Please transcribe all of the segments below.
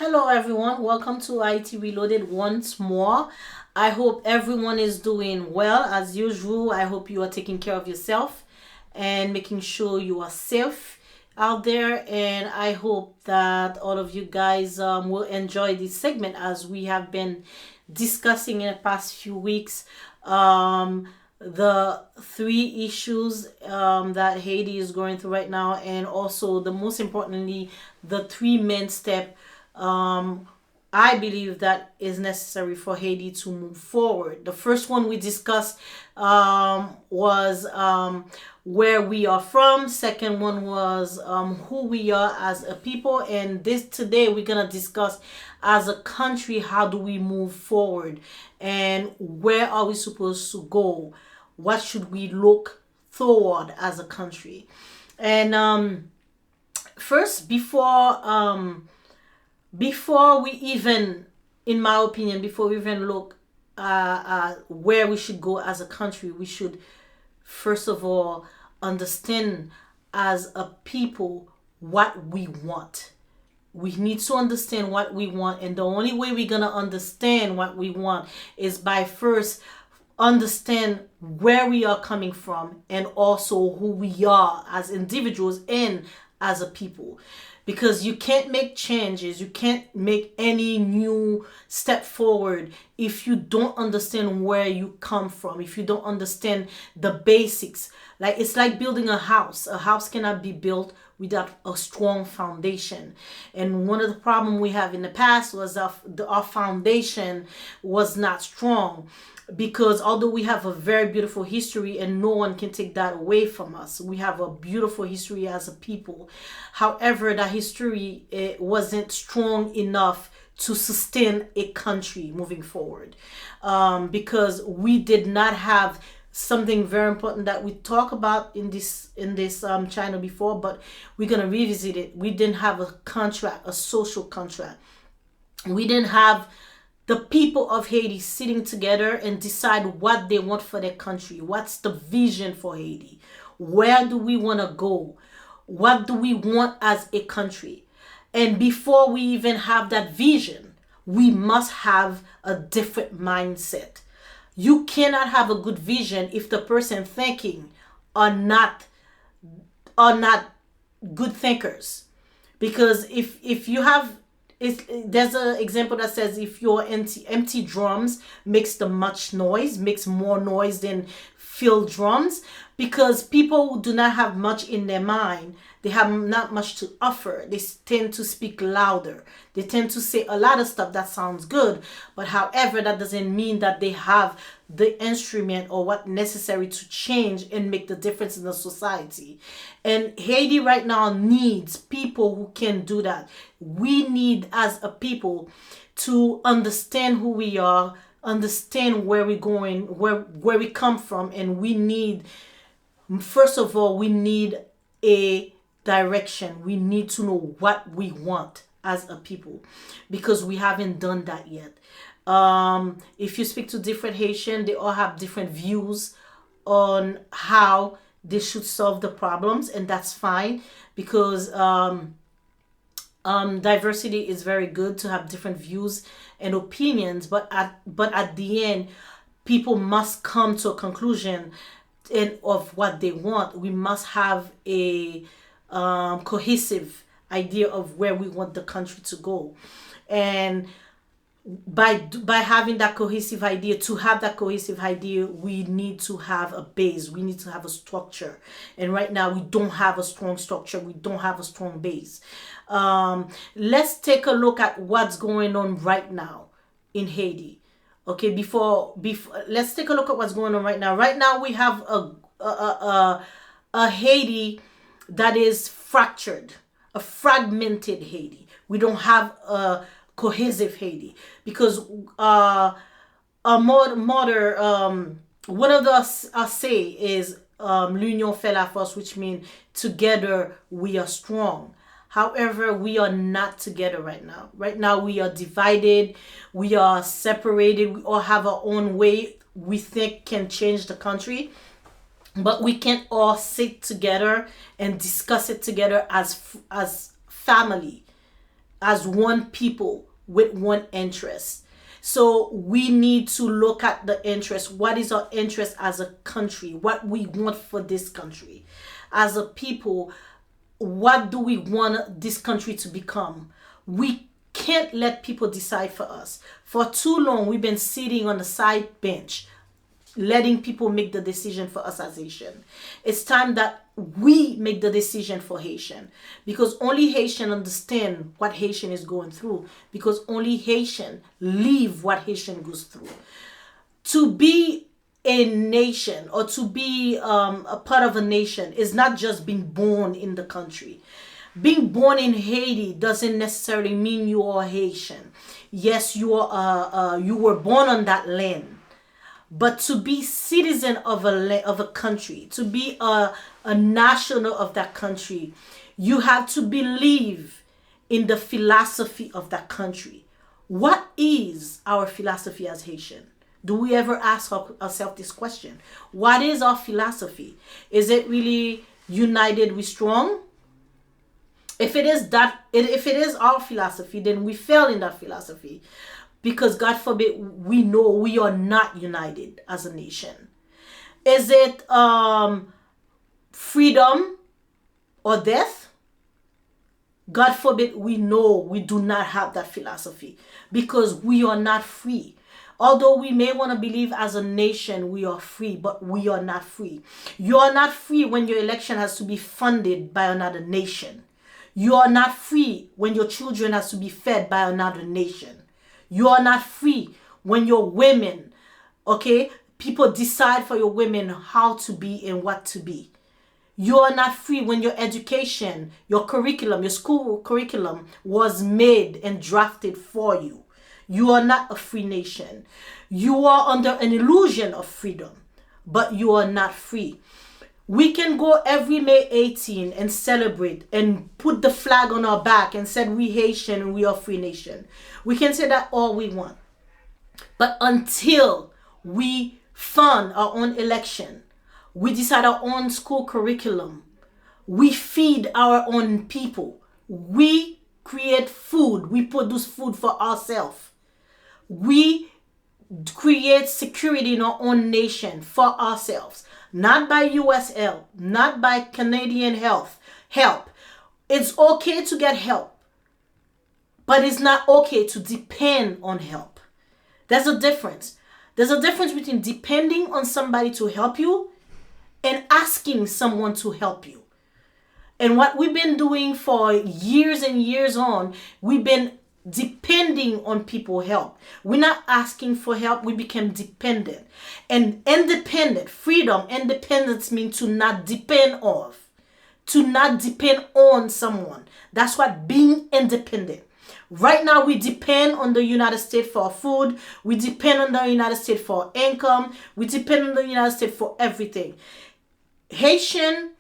Hello, everyone. Welcome to IT Reloaded once more. I hope everyone is doing well as usual. I hope you are taking care of yourself and making sure you are safe out there. And I hope that all of you guys will enjoy this segment as we have been discussing in the past few weeks. The three issues that Haiti is going through right now, and also the most importantly, the three main step um, I believe that is necessary for Haiti to move forward. The first one we discussed was where we are from. Second one was who we are as a people, and this today we're gonna discuss as a country how do we move forward and where are we supposed to go? What should we look toward as a country? And first, before we even, in my opinion, before we even look where we should go as a country, we should first of all understand as a people what we want. We need to understand what we want, and the only way we're gonna understand what we want is by first understand where we are coming from and also who we are as individuals and as a people, because you can't make changes, you can't make any new step forward if you don't understand where you come from, if you don't understand the basics. Like, it's like building a house cannot be built without a strong foundation. And one of the problems we have in the past was our foundation was not strong, because although we have a very beautiful history and no one can take that away from us, we have a beautiful history as a people. However, that history, it wasn't strong enough to sustain a country moving forward, because we did not have something very important that we talk about in this channel before, but we're gonna revisit it. We didn't have a contract, a social contract. We didn't have the people of Haiti sitting together and decide what they want for their country. What's the vision for Haiti? Where do we want to go? What do we want as a country? And before we even have that vision, we must have a different mindset. You cannot have a good vision if the person thinking are not are not good thinkers. Because if you have, there's an example that says if your empty drums makes the much noise, makes more noise than filled drums, because people who do not have much in their mind, they have not much to offer, they tend to speak louder, they tend to say a lot of stuff that sounds good, but however that doesn't mean that they have the instrument or what necessary to change and make the difference in the society. And Haiti right now needs people who can do that. We need as a people to understand who we are, understand where we're going, where we come from, and we need, first of all, we need a direction. We need to know what we want as a people, because we haven't done that yet. If you speak to different Haitian, they all have different views on how they should solve the problems, and that's fine, because diversity is very good to have different views and opinions. But at the end, people must come to a conclusion of what they want. We must have a cohesive idea of where we want the country to go, and by having that cohesive idea, to have that cohesive idea, we need to have a base, we need to have a structure. And right now we don't have a strong structure, we don't have a strong base. Let's take a look at what's going on right now in Haiti. Okay, before let's take a look at what's going on right now. Right now we have a Haiti that is fractured, a fragmented Haiti. We don't have a cohesive Haiti, because one of the say is l'union fait la force, which means together we are strong. However, we are not together right now. Right now, we are divided. We are separated. We all have our own way we think can change the country. But we can't all sit together and discuss it together as family, as one people with one interest. So we need to look at the interest. What is our interest as a country? What we want for this country? As a people, what do we want this country to become? We can't let people decide for us. For too long, we've been sitting on the side bench, letting people make the decision for us as Haitian. It's time that we make the decision for Haitian, because only Haitian understand what Haitian is going through, because only Haitian live what Haitian goes through. To be a nation, or to be a part of a nation, is not just being born in the country. Being born in Haiti doesn't necessarily mean you are Haitian. Yes, you were born on that land, but to be citizen of a country, to be a national of that country, you have to believe in the philosophy of that country. What is our philosophy as Haitian? Do we ever ask ourselves this question? What is our philosophy? Is it really united we strong? If it is our philosophy, then we fail in that philosophy, because God forbid we know we are not united as a nation. Is it freedom or death? God forbid we know we do not have that philosophy, because we are not free. Although we may want to believe as a nation we are free, but we are not free. You are not free when your election has to be funded by another nation. You are not free when your children has to be fed by another nation. You are not free when your women, okay, people decide for your women how to be and what to be. You are not free when your education, your curriculum, your school curriculum was made and drafted for you. You are not a free nation. You are under an illusion of freedom, but you are not free. We can go every May 18 and celebrate and put the flag on our back and say we Haitian and we are free nation. We can say that all we want. But until we fund our own election, we decide our own school curriculum, we feed our own people, we create food, we produce food for ourselves, we create security in our own nation for ourselves, not by US help, not by Canadian help. It's okay to get help, but it's not okay to depend on help. There's a difference. There's a difference between depending on somebody to help you and asking someone to help you. And what we've been doing for years and years on, we've been depending on people's help. We're not asking for help, we became dependent. And independent, freedom, independence means to not depend on someone. That's what being independent. Right now we depend on the United States for our food, we depend on the United States for our income, we depend on the United States for everything. Haitian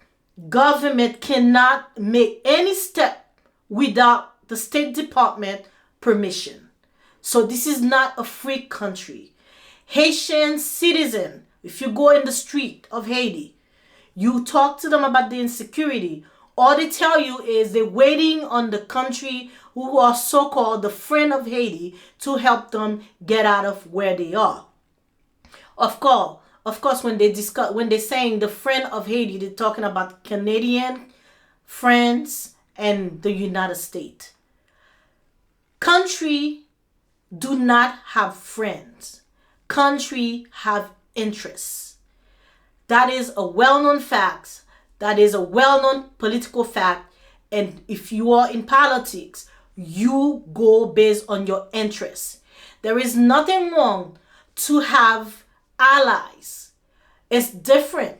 government cannot make any step without the State Department permission. So this is not a free country. Haitian citizen, if you go in the street of Haiti, you talk to them about the insecurity, all they tell you is they're waiting on the country who are so-called the friend of Haiti to help them get out of where they are. Of course, when they're saying the friend of Haiti, they're talking about Canadian, France, and the United States. Country do not have friends. Country have interests. That is a well-known fact. That is a well-known political fact. And if you are in politics, you go based on your interests. There is nothing wrong to have allies. It's different.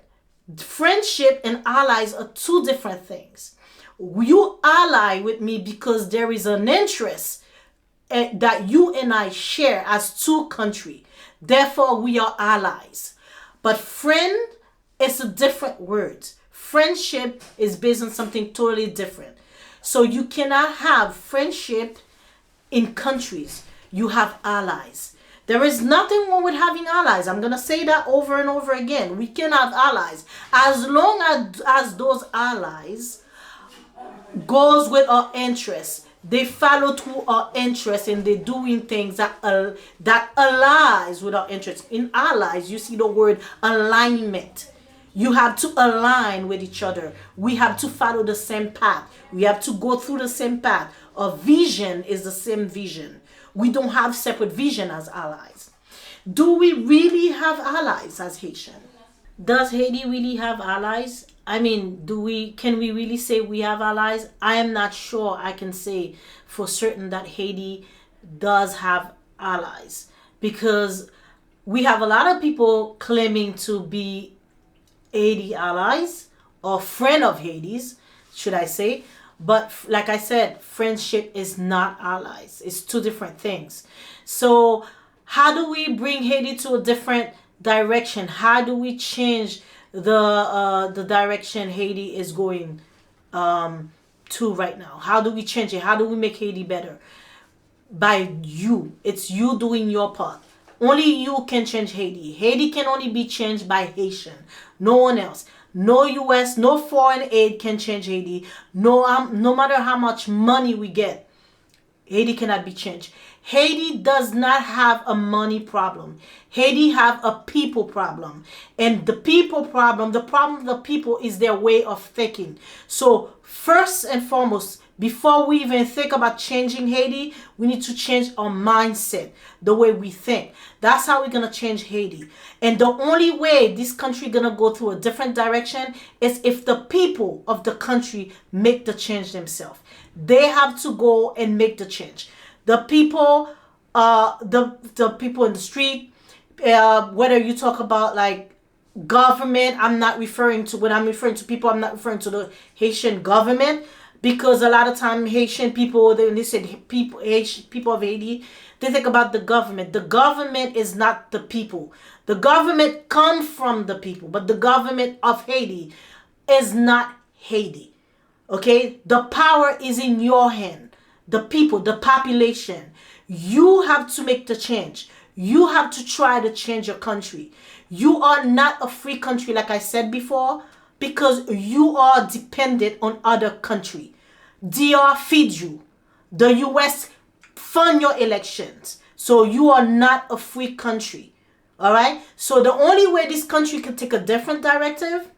Friendship and allies are two different things. You ally with me because there is an interest that you and I share as two countries. Therefore, we are allies. But friend is a different word. Friendship is based on something totally different. So you cannot have friendship in countries. You have allies. There is nothing wrong with having allies. I'm going to say that over and over again. We can have allies as long as those allies goes with our interests. They follow through our interests, and they're doing things that aligns with our interests. In allies, you see the word alignment. You have to align with each other. We have to follow the same path. We have to go through the same path. Our vision is the same vision. We don't have separate vision as allies. Do we really have allies as Haitian? Does Haiti really have allies? I mean, can we really say we have allies? I am not sure I can say for certain that Haiti does have allies, because we have a lot of people claiming to be Haiti allies or friend of Haiti's, should I say. But like I said, friendship is not allies. It's two different things. So how do we bring Haiti to a different direction? How do we change the direction Haiti is going to right now? How do we change it? How do we make Haiti better? By you. It's you doing your part. Only you can change Haiti. Haiti can only be changed by Haitian. No one else. No US, no foreign aid can change Haiti. No matter how much money we get, Haiti cannot be changed. Haiti does not have a money problem. Haiti have a people problem. And the people problem, the problem of the people is their way of thinking. So first and foremost, before we even think about changing Haiti, we need to change our mindset, the way we think. That's how we're going to change Haiti. And the only way this country going to go through a different direction is if the people of the country make the change themselves. They have to go and make the change. The people, the people in the street, whether you talk about like government, when I'm referring to people, I'm not referring to the Haitian government, because a lot of time Haitian people, they said people of Haiti, they think about the government. The government is not the people. The government comes from the people, but the government of Haiti is not Haiti. Okay? The power is in your hand. The people, the population. You have to make the change. You have to try to change your country. You are not a free country, like I said before, because you are dependent on other country. DR feeds you. The US fund your elections. So you are not a free country. All right? So the only way this country can take a different direction,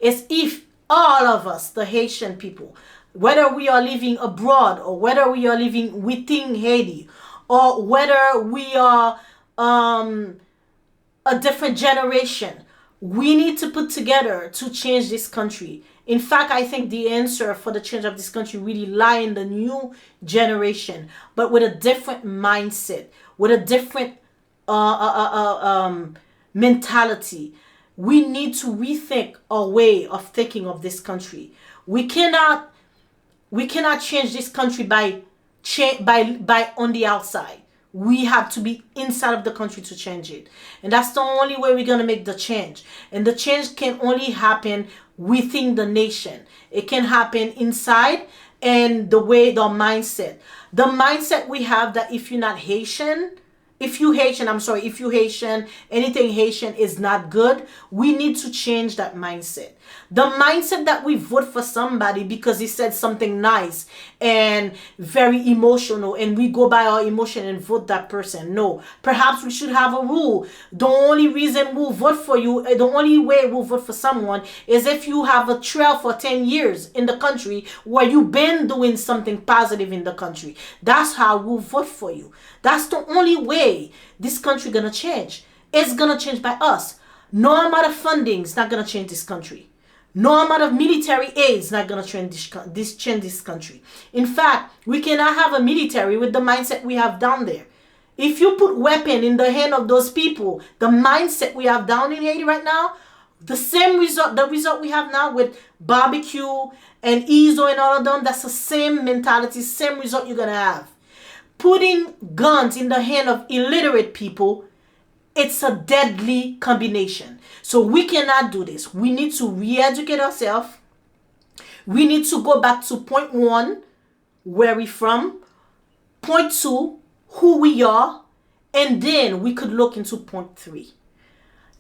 is if all of us, the Haitian people, whether we are living abroad or whether we are living within Haiti, or whether we are a different generation, we need to put together to change this country. In fact, I think the answer for the change of this country really lie in the new generation, but with a different mindset, with a different mentality. We need to rethink our way of thinking of this country. We cannot change this country by on the outside. We have to be inside of the country to change it. And that's the only way we're going to make the change. And the change can only happen within the nation. It can happen inside, and the mindset. The mindset we have that if you Haitian, anything Haitian is not good. We need to change that mindset. The mindset that we vote for somebody because he said something nice and very emotional, and we go by our emotion and vote that person. No. Perhaps we should have a rule. The only reason we'll vote for you, the only way we'll vote for someone is if you have a trail for 10 years in the country where you've been doing something positive in the country. That's how we'll vote for you. That's the only way this country gonna change. It's gonna change by us. No amount of funding is not gonna change this country. No amount of military aid is not gonna change this country. In fact, we cannot have a military with the mindset we have down there. If you put weapon in the hand of those people, the mindset we have down in Haiti right now, the result we have now with barbecue and EZO and all of them, that's the same mentality, same result you're gonna have. Putting guns in the hand of illiterate people, it's a deadly combination. So we cannot do this. We need to re-educate ourselves. We need to go back to point 1, where we're from. Point 2, who we are. And then we could look into point 3.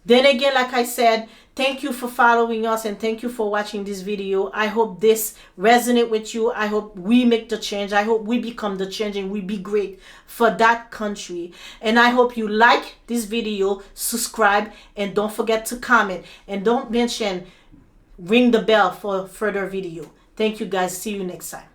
Then again, like I said, thank you for following us and thank you for watching this video. I hope this resonate with you. I hope we make the change. I hope we become the change and we be great for that country. And I hope you like this video, subscribe, and don't forget to comment. And don't mention, ring the bell for further video. Thank you guys. See you next time.